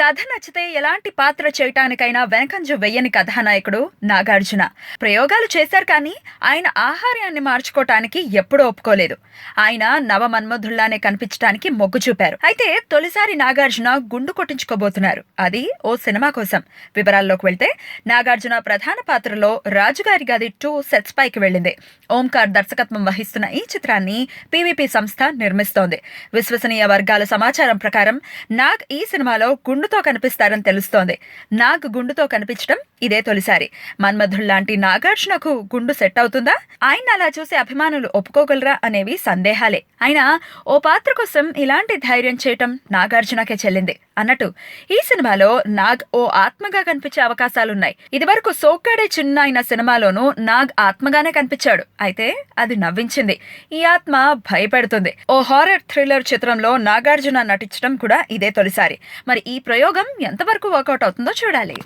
కథ నచ్చితే ఎలాంటి పాత్ర చేయటానికైనా వెనకంజ వెయ్యని కథానాయకుడు నాగార్జున. ప్రయోగాలు చేశారు కానీ ఆయన ఆహార్యాన్ని మార్చుకోవటానికి ఎప్పుడూ ఒప్పుకోలేదు. ఆయన నవమన్మధుల్లానే కనిపించడానికి మొగ్గు చూపారు. అయితే తొలిసారి నాగార్జున గుండు కొట్టించుకోబోతున్నారు. అది ఓ సినిమా కోసం. వివరాల్లోకి వెళ్తే నాగార్జున ప్రధాన పాత్రలో రాజుగారి గది 2 సెట్స్ పైకి వెళ్ళింది. ఓంకార్ దర్శకత్వం వహిస్తున్న ఈ చిత్రాన్ని పీవీపీ సంస్థ నిర్మిస్తోంది. విశ్వసనీయ వర్గాల సమాచారం ప్రకారం నాగ్ ఈ సినిమాలో గుండుతో కనిపిస్తారని తెలుస్తోంది. నాగ్ గుండుతో కనిపించడం ఇదే తొలిసారి. మన్మధుల్లాంటి నాగార్జునకు గుండు సెట్ అవుతుందా? ఆయన అలా చూసి అభిమానులు ఒప్పుకోగలరా అనేవి సందేహాలే. అయినా ఓ పాత్ర కోసం ఇలాంటి ధైర్యం చేయటం నాగార్జునకే చెల్లింది. అన్నట్టు ఈ సినిమాలో నాగ్ ఓ ఆత్మగా కనిపించే అవకాశాలున్నాయి. ఇదివరకు సోగ్గాడే చిన్న అయిన సినిమాలోనూ నాగ్ ఆత్మగానే కనిపించాడు. అయితే అది నవ్వించింది. ఈ ఆత్మ భయపెడుతుంది. ఓ హారర్ థ్రిల్లర్ చిత్రంలో నాగార్జున నటించడం కూడా ఇదే తొలిసారి. మరి ఈ ప్రయోగం ఎంతవరకు వర్కౌట్ అవుతుందో చూడాలి.